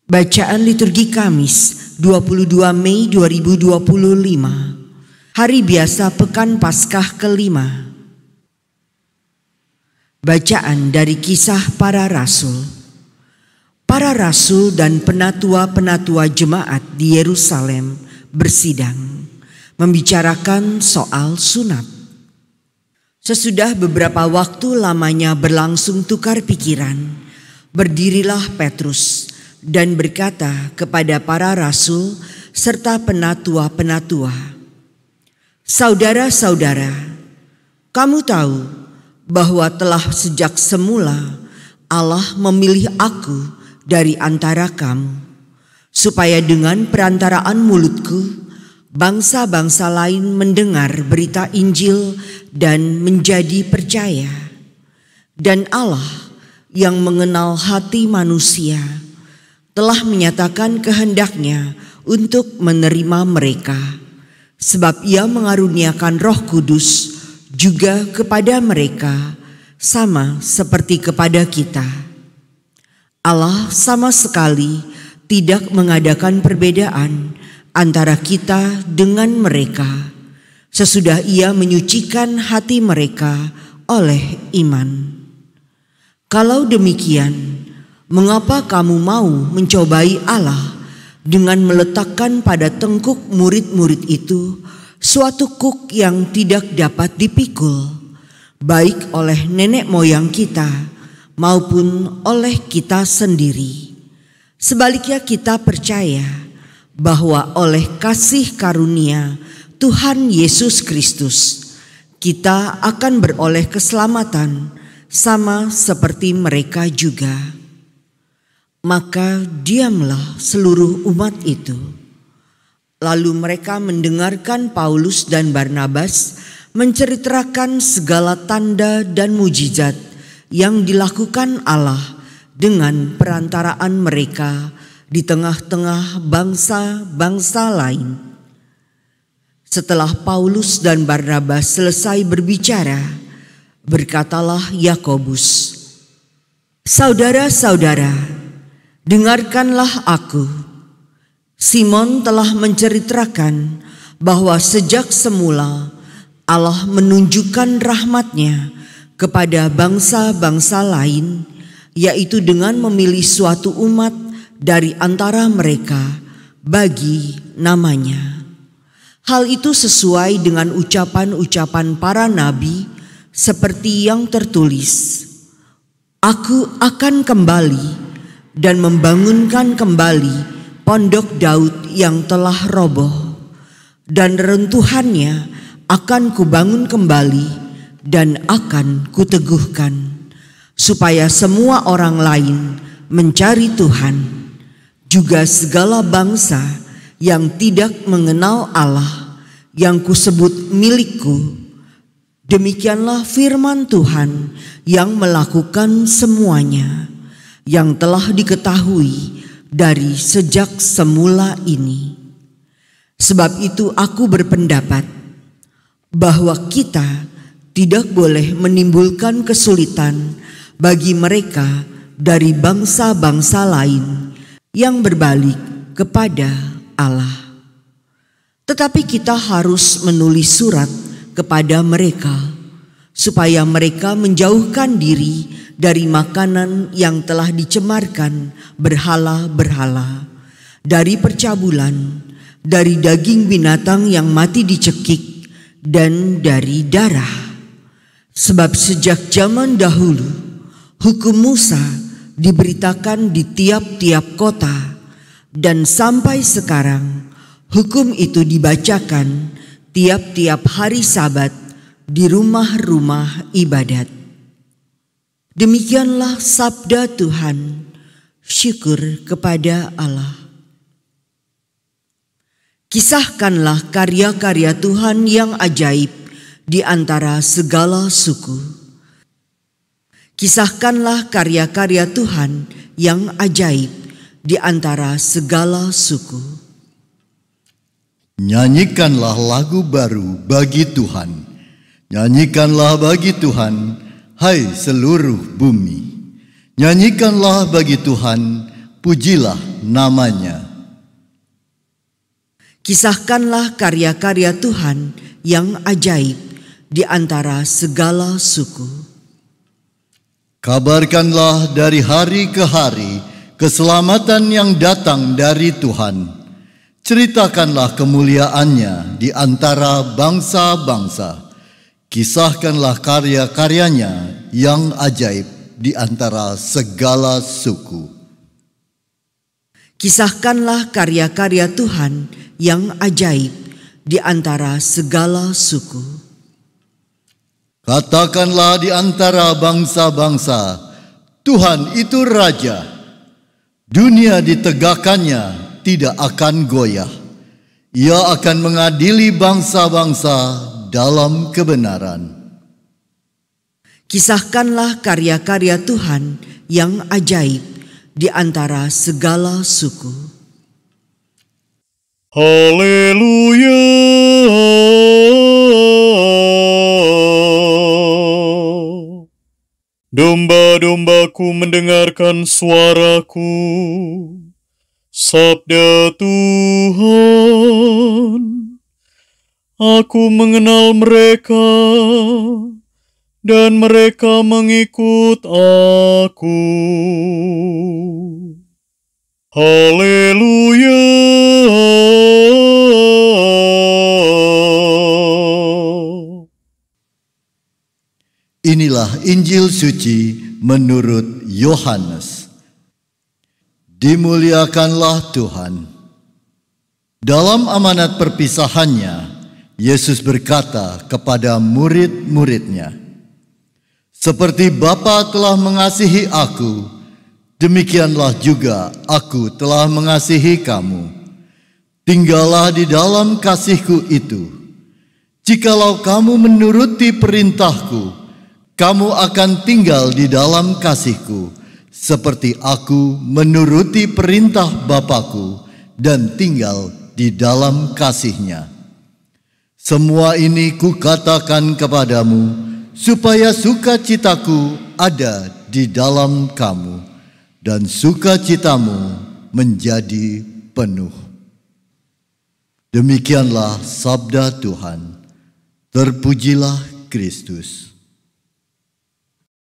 Bacaan liturgi Kamis 22 Mei 2025, Hari Biasa Pekan Paskah kelima. Bacaan dari Kisah Para Rasul. Para rasul dan penatua-penatua jemaat di Yerusalem bersidang, membicarakan soal sunat. Sesudah beberapa waktu lamanya berlangsung tukar pikiran, berdirilah Petrus dan berkata kepada para rasul serta penatua-penatua, "Saudara-saudara, kamu tahu bahwa telah sejak semula Allah memilih aku dari antara kamu, supaya dengan perantaraan mulutku bangsa-bangsa lain mendengar berita Injil dan menjadi percaya. Dan Allah yang mengenal hati manusia telah menyatakan kehendaknya untuk menerima mereka, sebab Ia mengaruniakan Roh Kudus juga kepada mereka, sama seperti kepada kita. Allah sama sekali tidak mengadakan perbedaan antara kita dengan mereka, sesudah Ia menyucikan hati mereka oleh iman. Kalau demikian, mengapa kamu mau mencobai Allah dengan meletakkan pada tengkuk murid-murid itu suatu kuk yang tidak dapat dipikul, baik oleh nenek moyang kita maupun oleh kita sendiri? Sebaliknya kita percaya bahwa oleh kasih karunia Tuhan Yesus Kristus kita akan beroleh keselamatan sama seperti mereka juga." Maka diamlah seluruh umat itu. Lalu mereka mendengarkan Paulus dan Barnabas menceritakan segala tanda dan mujizat yang dilakukan Allah dengan perantaraan mereka di tengah-tengah bangsa-bangsa lain. Setelah Paulus dan Barnabas selesai berbicara, berkatalah Yakobus, "Saudara-saudara, dengarkanlah aku. Simon telah menceritakan bahwa sejak semula Allah menunjukkan rahmat-Nya kepada bangsa-bangsa lain, yaitu dengan memilih suatu umat dari antara mereka bagi namanya. Hal itu sesuai dengan ucapan-ucapan para nabi seperti yang tertulis, 'Aku akan kembali dan membangunkan kembali pondok Daud yang telah roboh, dan reruntuhannya akan kubangun kembali dan akan kuteguhkan, supaya semua orang lain mencari Tuhan, juga segala bangsa yang tidak mengenal Allah yang kusebut milikku.' Demikianlah firman Tuhan yang melakukan semuanya, yang telah diketahui dari sejak semula ini. Sebab itu aku berpendapat bahwa kita tidak boleh menimbulkan kesulitan bagi mereka dari bangsa-bangsa lain yang berbalik kepada Allah. Tetapi kita harus menulis surat kepada mereka, supaya mereka menjauhkan diri dari makanan yang telah dicemarkan berhala-berhala, dari percabulan, dari daging binatang yang mati dicekik, dan dari darah. Sebab sejak zaman dahulu hukum Musa diberitakan di tiap-tiap kota, dan sampai sekarang hukum itu dibacakan tiap-tiap hari Sabat di rumah-rumah ibadat." Demikianlah sabda Tuhan. Syukur kepada Allah. Kisahkanlah karya-karya Tuhan yang ajaib di antara segala suku. Kisahkanlah karya-karya Tuhan yang ajaib di antara segala suku. Nyanyikanlah lagu baru bagi Tuhan. Nyanyikanlah bagi Tuhan, hai seluruh bumi. Nyanyikanlah bagi Tuhan, pujilah namanya. Kisahkanlah karya-karya Tuhan yang ajaib di antara segala suku. Kabarkanlah dari hari ke hari keselamatan yang datang dari Tuhan. Ceritakanlah kemuliaannya di antara bangsa-bangsa. Kisahkanlah karya-karyanya yang ajaib di antara segala suku. Kisahkanlah karya-karya Tuhan yang ajaib di antara segala suku. Katakanlah di antara bangsa-bangsa, Tuhan itu Raja. Dunia ditegakkannya tidak akan goyah. Ia akan mengadili bangsa-bangsa dalam kebenaran. Kisahkanlah karya-karya Tuhan yang ajaib di antara segala suku. Haleluya. Domba-dombaku mendengarkan suaraku, sabda Tuhan. Aku mengenal mereka, dan mereka mengikut aku. Haleluya. Inilah Injil suci menurut Yohanes. Dimuliakanlah Tuhan. Dalam amanat perpisahannya, Yesus berkata kepada murid-muridnya, "Seperti Bapa telah mengasihi aku, demikianlah juga aku telah mengasihi kamu. Tinggallah di dalam kasihku itu. Jikalau kamu menuruti perintahku, kamu akan tinggal di dalam kasihku, seperti aku menuruti perintah Bapa-Ku dan tinggal di dalam kasihnya. Semua ini kukatakan kepadamu, supaya sukacitaku ada di dalam kamu, dan sukacitamu menjadi penuh." Demikianlah sabda Tuhan. Terpujilah Kristus.